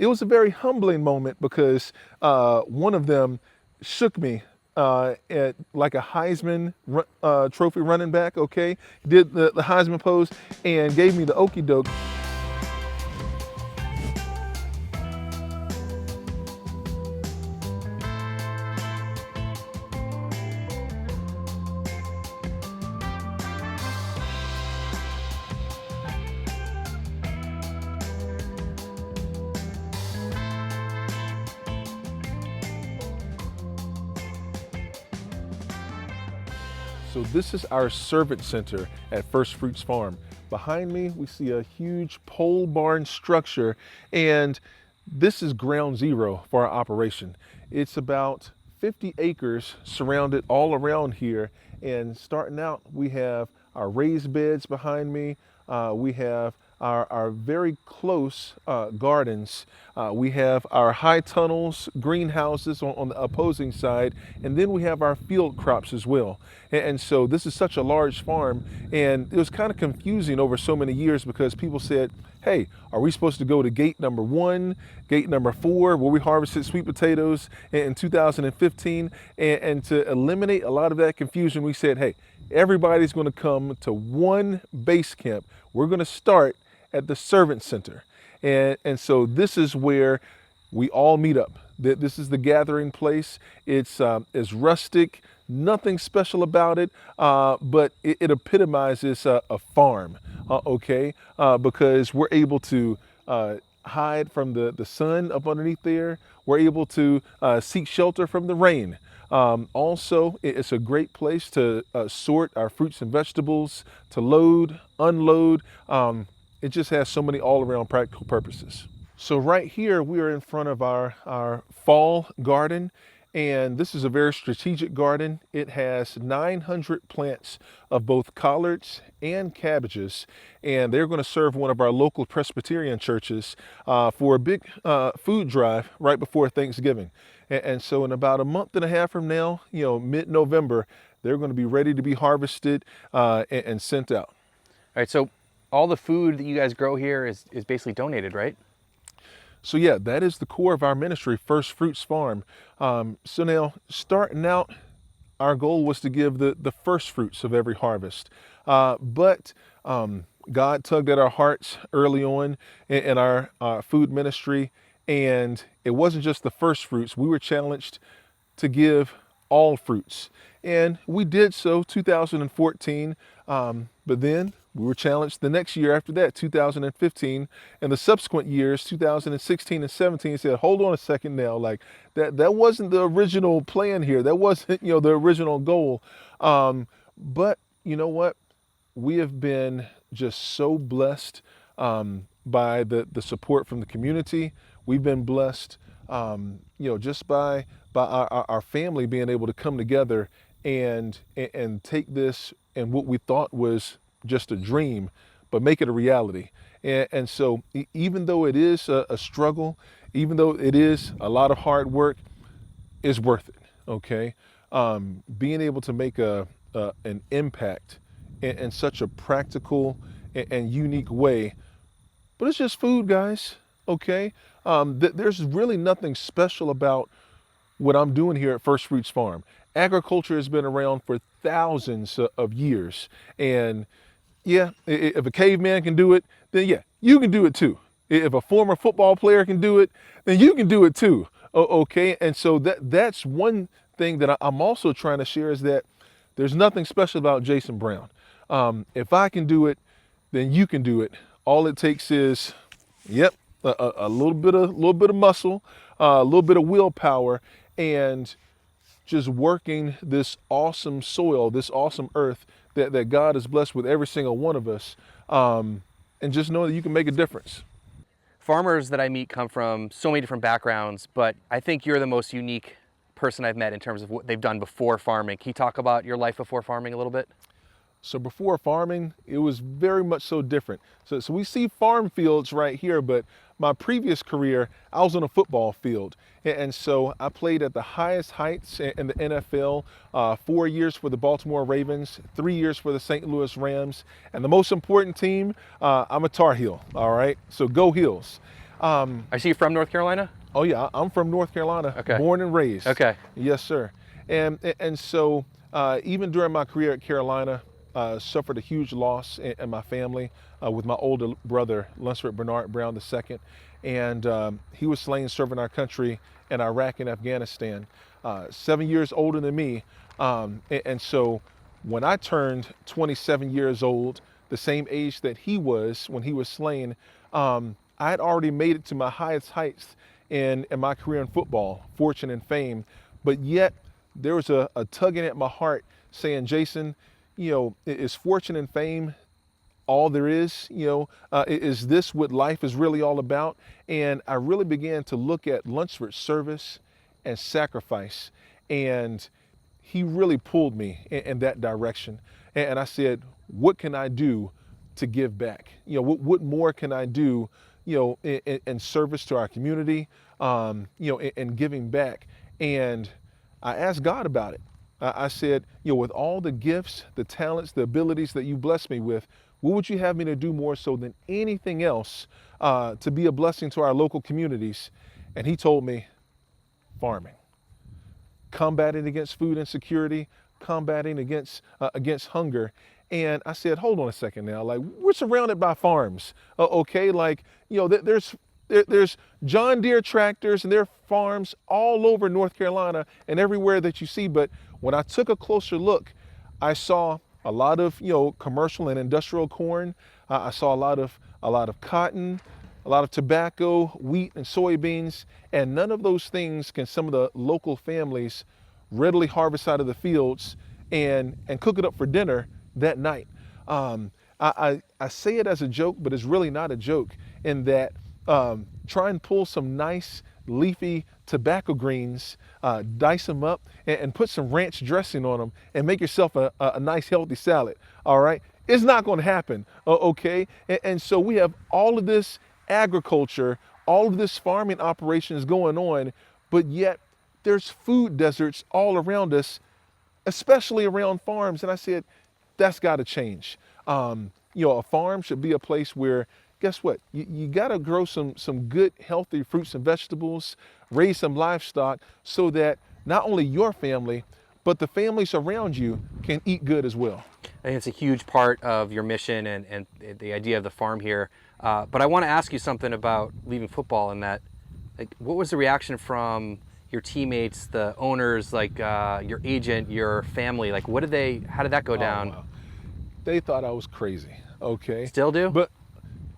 it was a very humbling moment because one of them shook me at like a Heisman trophy running back, okay? Did the Heisman pose and gave me the okey doke. So this is our servant center at First Fruits Farm. Behind me, we see a huge pole barn structure, and this is ground zero for our operation. It's about 50 acres surrounded all around here, and starting out, we have our raised beds behind me. We have our very close gardens. We have our high tunnels, greenhouses on the opposing side, and then we have our field crops as well. And so this is such a large farm, and it was kind of confusing over so many years because people said, hey, are we supposed to go to gate number 1, gate number 4, where we harvested sweet potatoes in 2015? And to eliminate a lot of that confusion, we said, hey, everybody's going to come to one base camp. We're going to start at the servant center. And so this is where we all meet up. This is the gathering place. It's rustic, nothing special about it, but it epitomizes a farm, okay? Because we're able to hide from the sun up underneath there. We're able to seek shelter from the rain. Also, it's a great place to sort our fruits and vegetables, to load, unload. It just has so many all-around practical purposes. So right here, we are in front of our fall garden, and this is a very strategic garden. It has 900 plants of both collards and cabbages, and they're going to serve one of our local Presbyterian churches for a big food drive right before Thanksgiving. And so in about a month and a half from now, mid-November, they're going to be ready to be harvested and sent out. All right, so all the food that you guys grow here is basically donated, right? So yeah, that is the core of our ministry, First Fruits Farm. So now, starting out, our goal was to give the first fruits of every harvest. But God tugged at our hearts early on in our food ministry, and it wasn't just the first fruits. We were challenged to give all fruits. And we did so 2014, but then we were challenged the next year after that, 2015, and the subsequent years, 2016 and 17, said, hold on a second now, like that wasn't the original plan here. That wasn't, the original goal. But you know what? We have been just so blessed by the support from the community. We've been blessed, just by our family being able to come together and take this and what we thought was just a dream, but make it a reality. And so even though it is a struggle, even though it is a lot of hard work, it's worth it, okay? Being able to make an impact in such a practical and unique way, but it's just food, guys, okay? There's really nothing special about what I'm doing here at First Fruits Farm. Agriculture has been around for thousands of years, and yeah, if a caveman can do it, then yeah, you can do it too. If a former football player can do it, then you can do it too. Okay, and so that's one thing that I'm also trying to share is that there's nothing special about Jason Brown. If I can do it, then you can do it. All it takes is, a little bit of muscle, a little bit of willpower, and just working this awesome soil, this awesome earth that God has blessed with every single one of us, and just know that you can make a difference. Farmers that I meet come from so many different backgrounds, but I think you're the most unique person I've met in terms of what they've done before farming. Can you talk about your life before farming a little bit? So before farming, it was very much so different. So we see farm fields right here, but my previous career, I was on a football field. And so I played at the highest heights in the NFL, 4 years for the Baltimore Ravens, 3 years for the St. Louis Rams. And the most important team, I'm a Tar Heel, all right? So go Heels. I see you from North Carolina? Oh yeah, I'm from North Carolina, Okay. born and raised. Okay. Yes, sir. And so even during my career at Carolina, suffered a huge loss in my family with my older brother, Lunsford Bernard Brown II, and he was slain serving our country in Iraq and Afghanistan. 7 years older than me, and so when I turned 27 years old, the same age that he was when he was slain, I had already made it to my highest heights in my career in football, fortune and fame, but yet there was a tugging at my heart saying, Jason, is fortune and fame all there is? Is this what life is really all about? And I really began to look at Lunsford's service and sacrifice, and he really pulled me in that direction. And I said, what can I do to give back? What more can I do, in service to our community, in giving back? And I asked God about it. I said, with all the gifts, the talents, the abilities that you blessed me with, what would you have me to do more so than anything else to be a blessing to our local communities? And he told me, farming, combating against food insecurity, combating against hunger. And I said, hold on a second now. Like, we're surrounded by farms, okay? Like, there's John Deere tractors and there are farms all over North Carolina and everywhere that you see. But when I took a closer look, I saw a lot of commercial and industrial corn. I saw a lot of cotton, a lot of tobacco, wheat, and soybeans, and none of those things can some of the local families readily harvest out of the fields and cook it up for dinner that night. I say it as a joke, but it's really not a joke in that try and pull some nice leafy tobacco greens, dice them up and put some ranch dressing on them and make yourself a nice healthy salad, all right? It's not going to happen, okay? And so we have all of this agriculture, all of this farming operations going on, but yet there's food deserts all around us, especially around farms. And I said, that's got to change. A farm should be a place where, guess what? You got to grow some good, healthy fruits and vegetables, raise some livestock so that not only your family, but the families around you can eat good as well. I think it's a huge part of your mission and the idea of the farm here. But I want to ask you something about leaving football and that, like, what was the reaction from your teammates, the owners, like your agent, your family? Like, how did that go down? Wow. They thought I was crazy, okay? Still do? But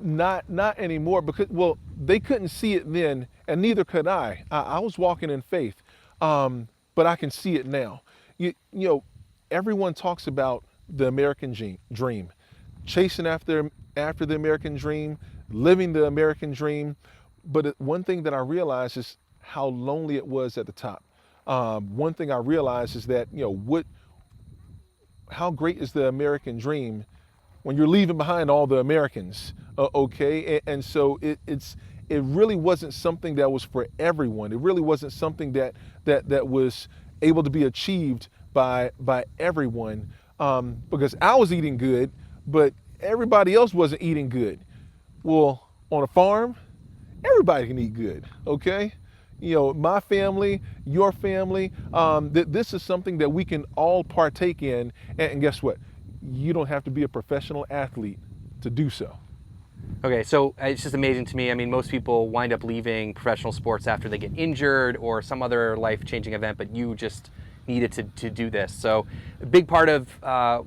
not anymore because, well, they couldn't see it then and neither could I. I was walking in faith, but I can see it now. Everyone talks about the American dream, chasing after the American dream, living the American dream. But one thing that I realized is how lonely it was at the top. One thing I realized is that, how great is the American dream when you're leaving behind all the Americans, okay? And so it really wasn't something that was for everyone. It really wasn't something that was able to be achieved by everyone, because I was eating good, but everybody else wasn't eating good. Well, on a farm, everybody can eat good, okay? My family, your family, this is something that we can all partake in. And guess what? You don't have to be a professional athlete to do so. Okay, so it's just amazing to me. I mean, most people wind up leaving professional sports after they get injured or some other life-changing event, but you just needed to do this. So a big part of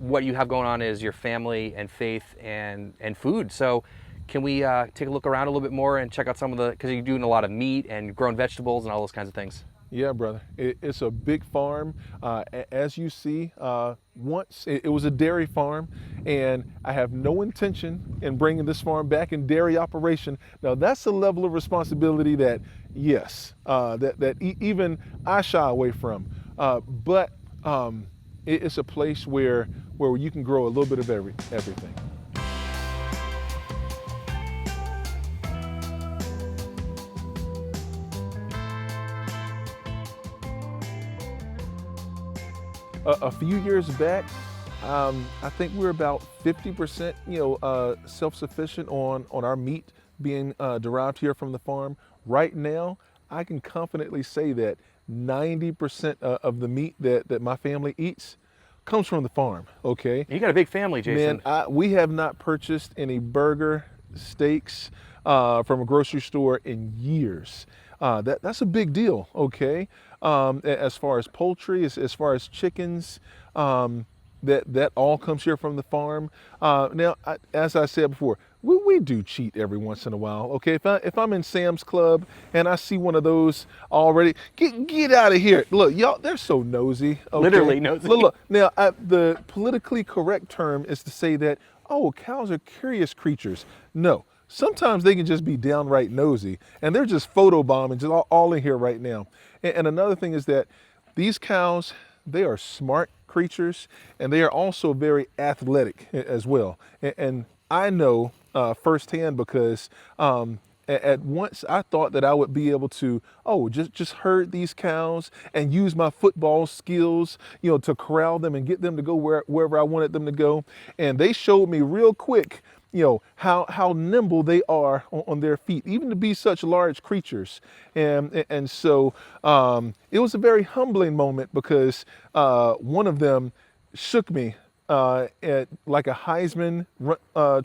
what you have going on is your family and faith and food. So can we take a look around a little bit more and check out some of because you're doing a lot of meat and growing vegetables and all those kinds of things? Yeah, brother. It's a big farm. As you see, once it was a dairy farm, and I have no intention in bringing this farm back in dairy operation. Now, that's a level of responsibility that, yes, even I shy away from. But it's a place where you can grow a little bit of everything. A few years back, I think we're about 50%, self-sufficient on our meat being derived here from the farm. Right now, I can confidently say that 90% of the meat that my family eats comes from the farm, okay? You got a big family, Man, Jason. we have not purchased any burger, steaks from a grocery store in years. That's a big deal, okay? As far as poultry, as far as chickens, that all comes here from the farm. Now, as I said before, we do cheat every once in a while. Okay, if I'm in Sam's Club and I see one of those already, get out of here. Look, y'all, they're so nosy. Okay, Literally nosy. Look. Now, the politically correct term is to say that, oh, cows are curious creatures. No. Sometimes they can just be downright nosy, and they're just photobombing just all in here right now. And another thing is that these cows, they are smart creatures, and they are also very athletic as well. And I know firsthand because at once I thought that I would be able to, just herd these cows and use my football skills, to corral them and get them to go wherever I wanted them to go. And they showed me real quick, how nimble they are on their feet, even to be such large creatures. And so it was a very humbling moment because one of them shook me at like a Heisman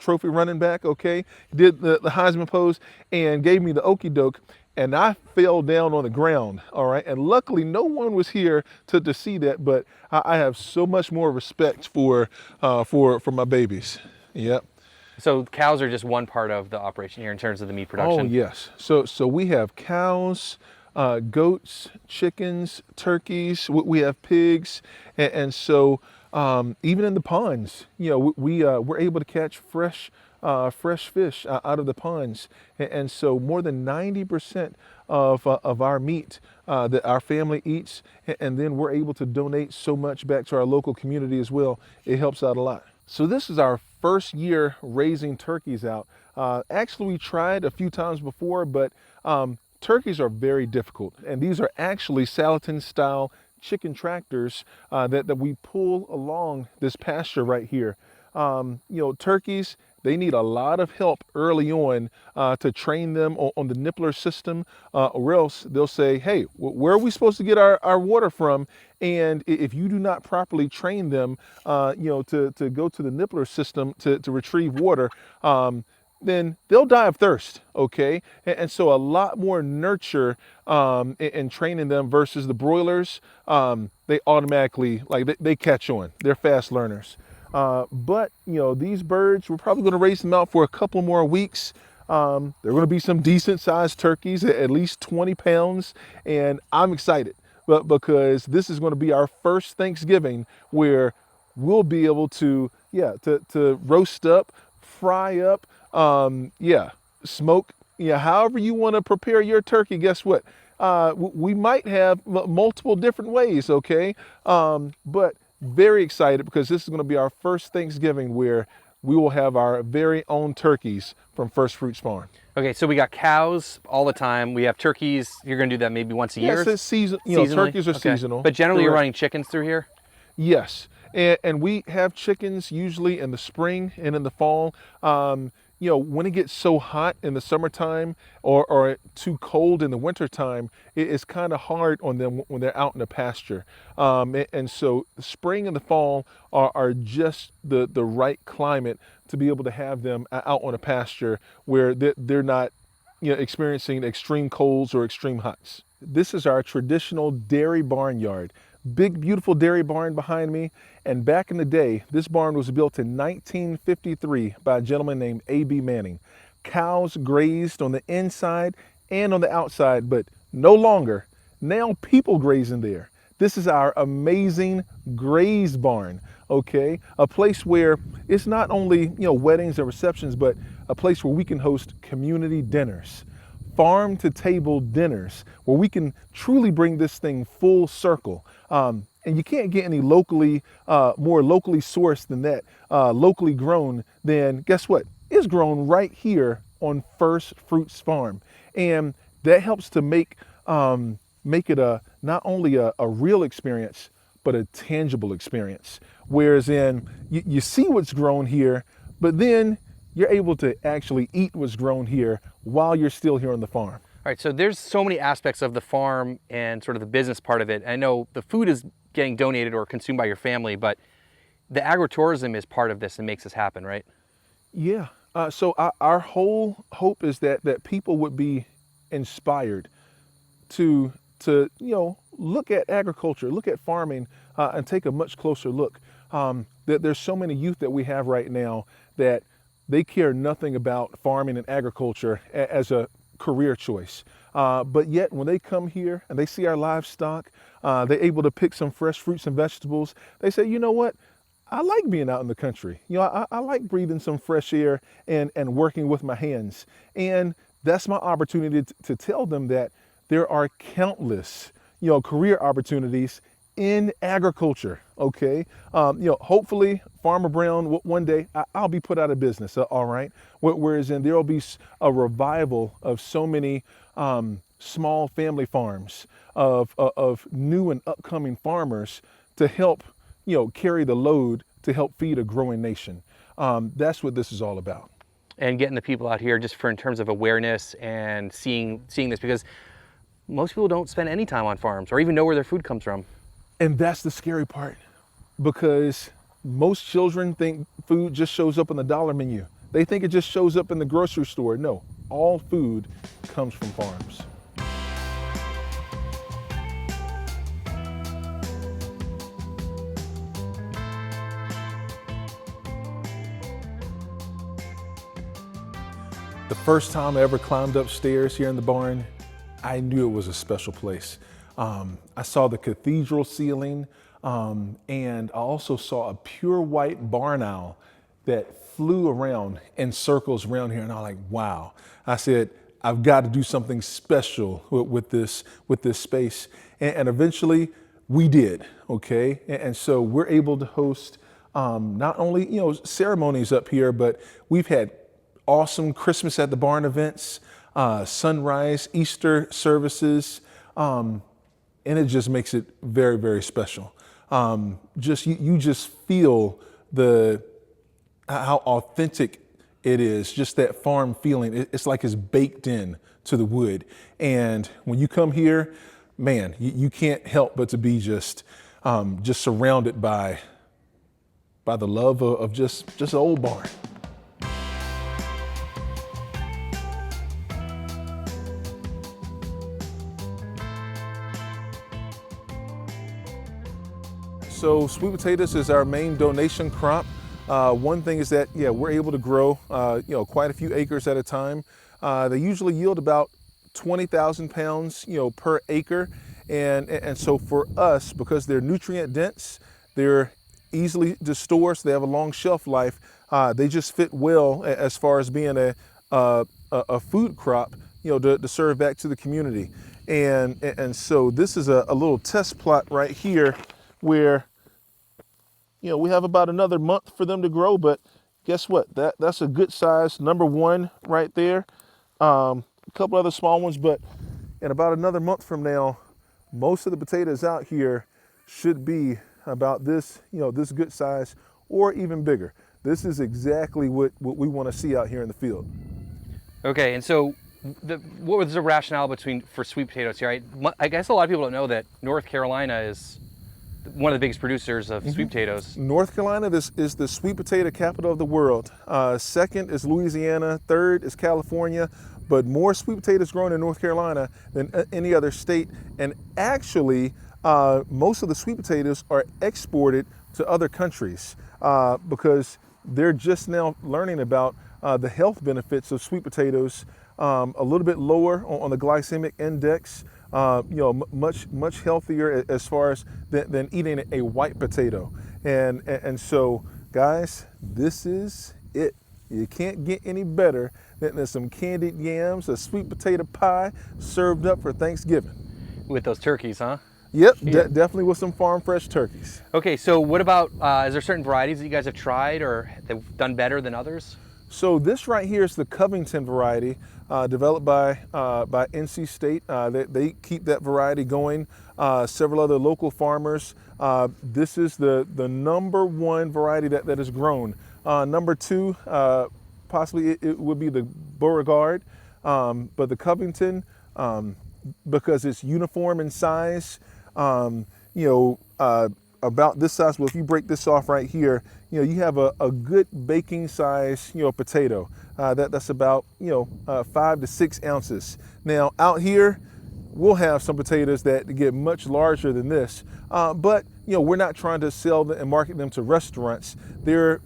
trophy running back, okay? Did the Heisman pose and gave me the okey doke, and I fell down on the ground, all right? And luckily, no one was here to see that, but I have so much more respect for my babies. Yep. So cows are just one part of the operation here in terms of the meat production. Oh, yes. So we have cows, goats, chickens, turkeys, we have pigs, and so even in the ponds, we're able to catch fresh fish out of the ponds, and so more than 90% of our meat that our family eats, and then we're able to donate so much back to our local community as well. It helps out a lot. So this is our first year raising turkeys out. Actually, we tried a few times before, but turkeys are very difficult, and these are actually Salatin style chicken tractors that we pull along this pasture right here. Turkeys, they need a lot of help early on to train them on the nippler system, or else they'll say, hey, where are we supposed to get our water from? And if you do not properly train them, to go to the nippler system to retrieve water, then they'll die of thirst, okay? And so a lot more nurture in training them versus the broilers. They automatically, they catch on. They're fast learners. But these birds, we're probably going to raise them out for a couple more weeks. They're going to be some decent sized turkeys, at least 20 pounds. And I'm excited because this is going to be our first Thanksgiving where we'll be able to roast up, fry up, smoke, however you want to prepare your turkey. Guess what? We might have multiple different ways, okay? But very excited because this is going to be our first Thanksgiving where we will have our very own turkeys from First Fruits Farm. Okay, so we got cows all the time. We have turkeys. You're going to do that maybe once a year? Yes, it's seasonally? Turkeys are Okay. seasonal. But generally you're Correct. running chickens through here? Yes, and we have chickens usually in the spring and in the fall. When it gets so hot in the summertime or too cold in the wintertime, it's kind of hard on them when they're out in the pasture. And so the spring and the fall are just the right climate to be able to have them out on a pasture where they're not experiencing extreme colds or extreme hots. This is our traditional dairy barnyard. Big, beautiful dairy barn behind me. And back in the day, this barn was built in 1953 by a gentleman named A.B. Manning. Cows grazed on the inside and on the outside, but no longer. Now people graze in there. This is our amazing graze barn, okay? A place where it's not only, weddings and receptions, but a place where we can host community dinners, farm to table dinners, where we can truly bring this thing full circle. And you can't get any more locally sourced than that, locally grown, then guess what? It's grown right here on First Fruits Farm. And that helps to make it not only a real experience, but a tangible experience. Whereas you see what's grown here, but then you're able to actually eat what's grown here while you're still here on the farm. All right, so there's so many aspects of the farm and sort of the business part of it. I know the food is getting donated or consumed by your family, but the agritourism is part of this and makes this happen, right? Yeah. So our whole hope is that people would be inspired to look at agriculture, look at farming, and take a much closer look. That there's so many youth that we have right now that they care nothing about farming and agriculture as a career choice. But yet when they come here and they see our livestock, they're able to pick some fresh fruits and vegetables. They say, you know what? I like being out in the country. I like breathing some fresh air and working with my hands. And that's my opportunity to tell them that there are countless, career opportunities in agriculture. Okay. Hopefully Farmer Brown one day I'll be put out of business. All right. Whereas then there'll be a revival of so many small family farms of new and upcoming farmers to help, carry the load to help feed a growing nation. That's what this is all about. And getting the people out here just for in terms of awareness and seeing this, because most people don't spend any time on farms or even know where their food comes from. And that's the scary part, because most children think food just shows up on the dollar menu. They think it just shows up in the grocery store. No, all food comes from farms. The first time I ever climbed upstairs here in the barn, I knew it was a special place. I saw the cathedral ceiling, and I also saw a pure white barn owl that flew around in circles around here, and I was like, wow. I said, I've got to do something special with this space. And eventually we did, okay? And so we're able to host not only, ceremonies up here, but we've had awesome Christmas at the barn events, sunrise, Easter services, and it just makes it very, very special. You just feel how authentic it is, just that farm feeling. It's like it's baked in to the wood. And when you come here, man, you can't help but to be just surrounded by the love of just an old barn. So sweet potatoes is our main donation crop. One thing is that, we're able to grow, quite a few acres at a time. They usually yield about 20,000 pounds, per acre. And so for us, because they're nutrient dense, they're easily to store, so they have a long shelf life. They just fit well as far as being a food crop, to serve back to the community. And so this is a little test plot right here where, we have about another month for them to grow, but guess what? That's a good size number one right there. A couple other small ones, but in about another month from now, most of the potatoes out here should be about this, this good size or even bigger. This is exactly what we want to see out here in the field. Okay, and so what was the rationale for sweet potatoes here? I guess a lot of people don't know that North Carolina is one of the biggest producers of sweet potatoes. North Carolina, this is the sweet potato capital of the world. Second is Louisiana, third is California, but more sweet potatoes grown in North Carolina than any other state. And actually, most of the sweet potatoes are exported to other countries because they're just now learning about the health benefits of sweet potatoes, a little bit lower on the glycemic index, much healthier as far as than eating a white potato. And so, guys, this is it. You can't get any better than some candied yams, a sweet potato pie served up for Thanksgiving. With those turkeys, huh? Yep, definitely with some farm fresh turkeys. Okay, so what about, is there certain varieties that you guys have tried or have done better than others? So this right here is the Covington variety, developed by NC State. They keep that variety going. Several other local farmers. This is the number one variety that is grown. Number two possibly it would be the Beauregard, but the Covington, because it's uniform in size, you know, about this size. Well, if you break this off right here, you know, you have a good baking size, you know, potato. That's about, you know, 5 to 6 ounces. Now out here, we'll have some potatoes that get much larger than this, but you know, we're not trying to sell them and market them to restaurants. They're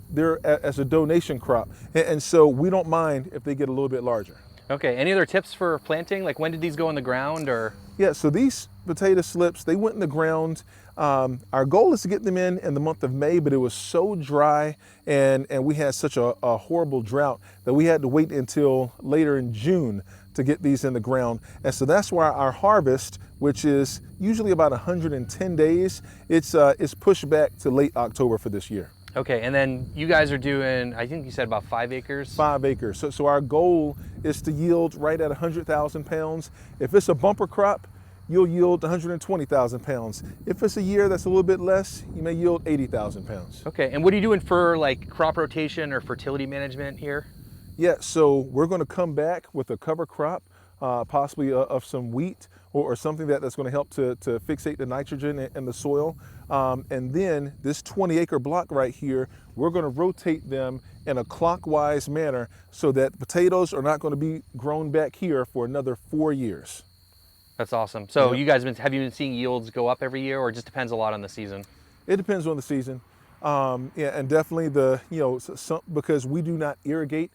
as a donation crop, and so we don't mind if they get a little bit larger. Okay, any other tips for planting? Like when did these go in the ground or? Yeah, so these potato slips, they went in the ground. Our goal is to get them in the month of May, but it was so dry and we had such a horrible drought that we had to wait until later in June to get these in the ground. And so that's why our harvest, which is usually about 110 days, it's pushed back to late October for this year. Okay, and then you guys are doing, I think you said about 5 acres? 5 acres. So our goal is to yield right at 100,000 pounds. If it's a bumper crop, you'll yield 120,000 pounds. If it's a year that's a little bit less, you may yield 80,000 pounds. Okay, and what are you doing for like crop rotation or fertility management here? Yeah, so we're going to come back with a cover crop, possibly of some wheat or something that's going to help to fixate the nitrogen in the soil. And then this 20-acre block right here, we're going to rotate them in a clockwise manner so that potatoes are not going to be grown back here for another 4 years. That's awesome. So Yep. you guys have you been seeing yields go up every year, or it just depends a lot on the season? It depends on the season. Yeah, and definitely because we do not irrigate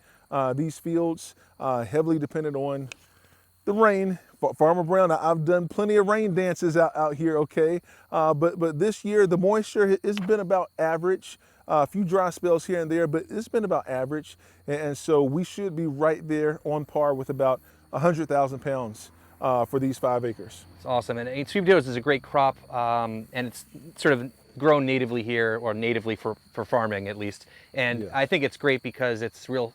these fields, heavily dependent on the rain. Farmer Brown, I've done plenty of rain dances out here, okay? But this year, the moisture has been about average. A few dry spells here and there, but it's been about average. And so we should be right there on par with about 100,000 pounds for these 5 acres. It's awesome. And sweet potatoes is a great crop, and it's sort of grown natively here, or natively for farming at least. And Yeah. I think it's great because it's real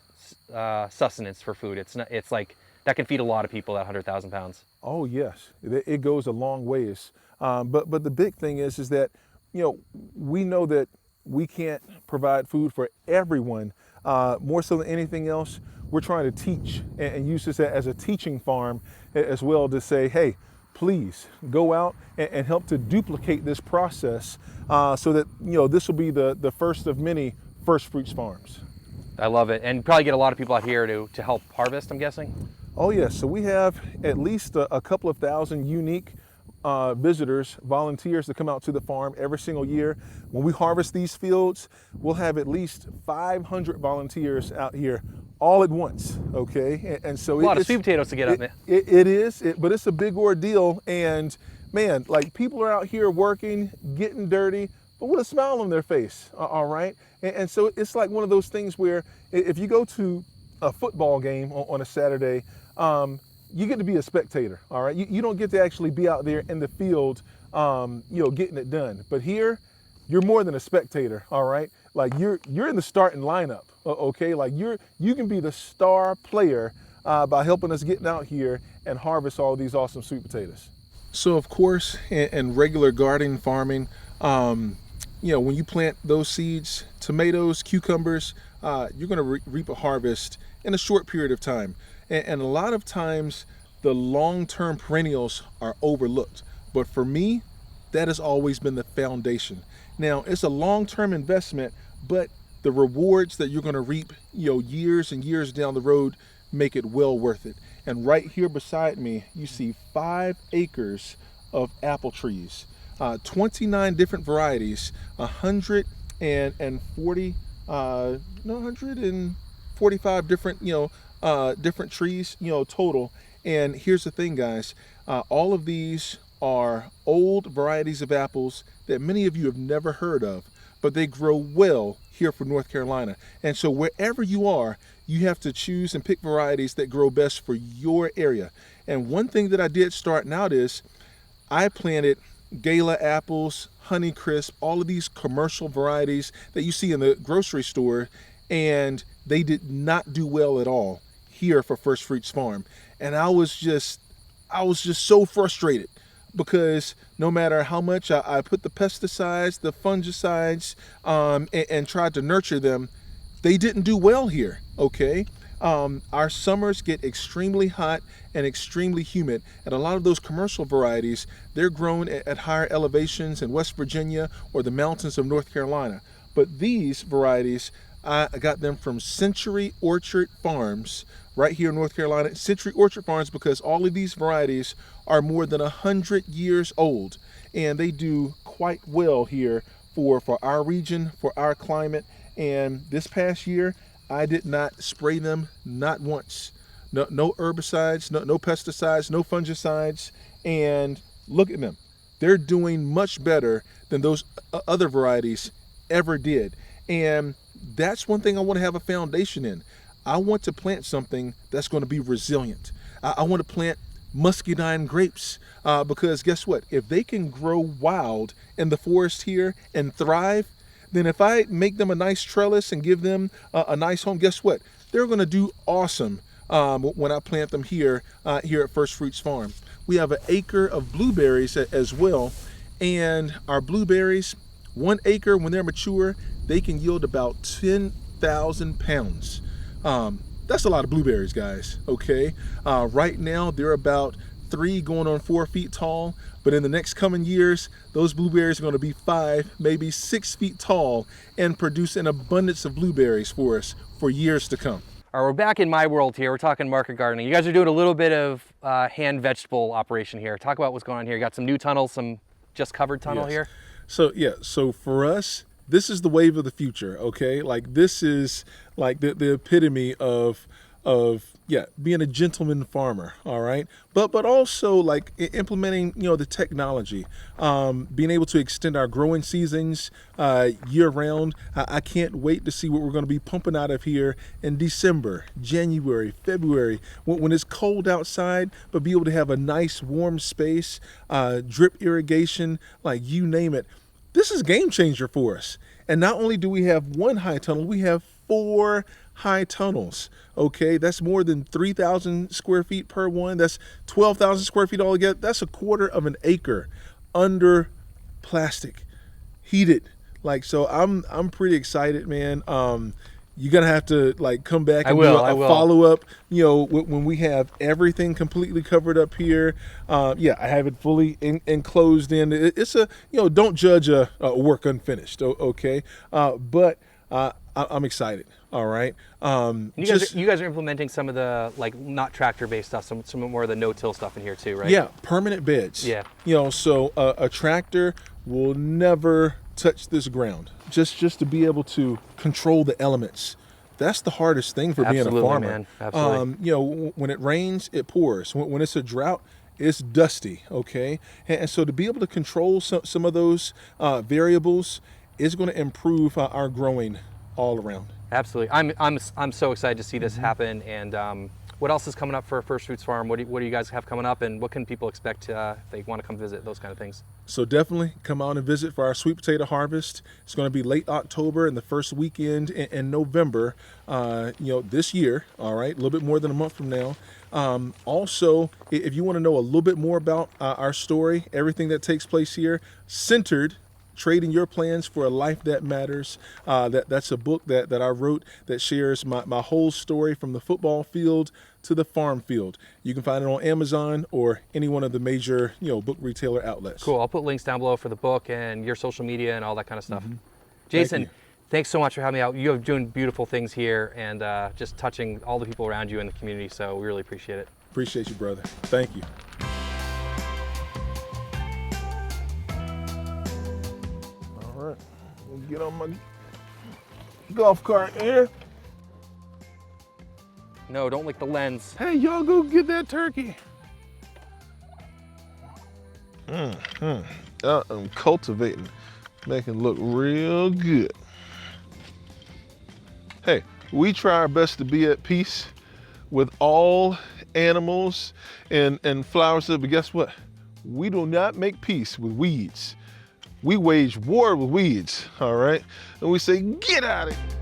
sustenance for food. It's like, that can feed a lot of people, that 100,000 pounds. Oh yes, it goes a long ways. But the big thing is that, you know, we know that we can't provide food for everyone. More so than anything else, we're trying to teach and use this as a teaching farm as well, to say, hey, please go out and help to duplicate this process so that, you know, this will be the first of many first fruits farms. I love it. And probably get a lot of people out here to help harvest, I'm guessing? Oh yes, so we have at least a couple of thousand unique visitors, volunteers that come out to the farm every single year. When we harvest these fields, we'll have at least 500 volunteers out here all at once, okay? And so A lot of sweet potatoes to get up, man. It is, but it's a big ordeal. And man, like, people are out here working, getting dirty, but with a smile on their face, all right? And so it's like one of those things where if you go to a football game on a Saturday, you get to be a spectator, all right? You don't get to actually be out there in the field, you know, getting it done. But here, you're more than a spectator, all right? Like, you're in the starting lineup, okay? Like, you can be the star player by helping us getting out here and harvest all these awesome sweet potatoes. So of course, in regular garden farming, you know, when you plant those seeds, tomatoes, cucumbers, you're going to reap a harvest in a short period of time. And a lot of times, the long-term perennials are overlooked. But for me, that has always been the foundation. Now, it's a long-term investment, but the rewards that you're going to reap, you know, years and years down the road make it well worth it. And right here beside me, you see 5 acres of apple trees, 29 different varieties, 145 different, you know, different trees, you know, total. And here's the thing, guys, all of these are old varieties of apples that many of you have never heard of, but they grow well here for North Carolina. And so wherever you are, you have to choose and pick varieties that grow best for your area. And one thing that I did starting out is I planted Gala apples, Honeycrisp, all of these commercial varieties that you see in the grocery store, and they did not do well at all here for First Fruits Farm. And I was just so frustrated, because no matter how much I put the pesticides, the fungicides, and tried to nurture them, they didn't do well here. okay? Our summers get extremely hot and extremely humid, and a lot of those commercial varieties, they're grown at higher elevations in West Virginia or the mountains of North Carolina. But these varieties, I got them from Century Orchard Farms right here in North Carolina. Century Orchard Farms, because all of these varieties are more than 100 years old, and they do quite well here for our region, for our climate. And this past year, I did not spray them, not once. No herbicides, no pesticides, no fungicides, and look at them. They're doing much better than those other varieties ever did. And that's one thing I want to have a foundation in. I want to plant something that's going to be resilient. I want to plant muscadine grapes because guess what? If they can grow wild in the forest here and thrive, then if I make them a nice trellis and give them a nice home, guess what? They're going to do awesome when I plant them here at First Fruits Farm. We have an acre of blueberries as well, and our blueberries, 1 acre, when they're mature, they can yield about 10,000 pounds. That's a lot of blueberries, guys, okay? Right now, they're about 3 going on 4 feet tall, but in the next coming years, those blueberries are going to be 5, maybe 6 feet tall and produce an abundance of blueberries for us for years to come. All right, we're back in my world here. We're talking market gardening. You guys are doing a little bit of hand vegetable operation here. Talk about what's going on here. You got some new tunnels, some just covered tunnel Yes. here. So for us, this is the wave of the future, okay? Like this is like the epitome of being a gentleman farmer, all right? But also like implementing, the technology, being able to extend our growing seasons year round. I can't wait to see what we're going to be pumping out of here in December, January, February, when it's cold outside, but be able to have a nice warm space, drip irrigation, like you name it. This is a game changer for us. And not only do we have 1 high tunnel, we have 4 high tunnels. Okay, that's more than 3,000 square feet per one. That's 12,000 square feet altogether. That's a quarter of an acre under plastic, heated. Like, so I'm pretty excited, man. You're gonna have to like come back and do a follow up, when we have everything completely covered up here. I have it fully enclosed in. It's a, don't judge a work unfinished. Okay, but I'm excited. All right. You guys are implementing some of the like not tractor based stuff, some more of the no-till stuff in here too, right? Yeah, permanent beds. Yeah. So a tractor will never touch this ground. Just to be able to control the elements. That's the hardest thing for being a farmer. Man. Absolutely. When it rains, it pours. When it's a drought, it's dusty. Okay. And so to be able to control some of those variables is going to improve our growing all around. Absolutely. I'm so excited to see this happen. And what else is coming up for First Fruits Farm? What do you guys have coming up, and what can people expect if they want to come visit, those kind of things? So definitely come out and visit for our sweet potato harvest. It's going to be late October and the first weekend in November, this year. All right, a little bit more than a month from now. Also, if you want to know a little bit more about our story, everything that takes place here, centered Trading Your Plans for a Life That Matters. That's a book that I wrote that shares my whole story from the football field to the farm field. You can find it on Amazon or any one of the major book retailer outlets. Cool. I'll put links down below for the book and your social media and all that kind of stuff. Jason, thanks so much for having me out. You're doing beautiful things here and just touching all the people around you in the community, so we really appreciate it. Appreciate you, brother. Thank you. All right, we'll get on my golf cart here. No, don't lick the lens. Hey, y'all go get that turkey. I'm cultivating, making it look real good. Hey, we try our best to be at peace with all animals and flowers, but guess what? We do not make peace with weeds. We wage war with weeds, all right? And we say, get out of here.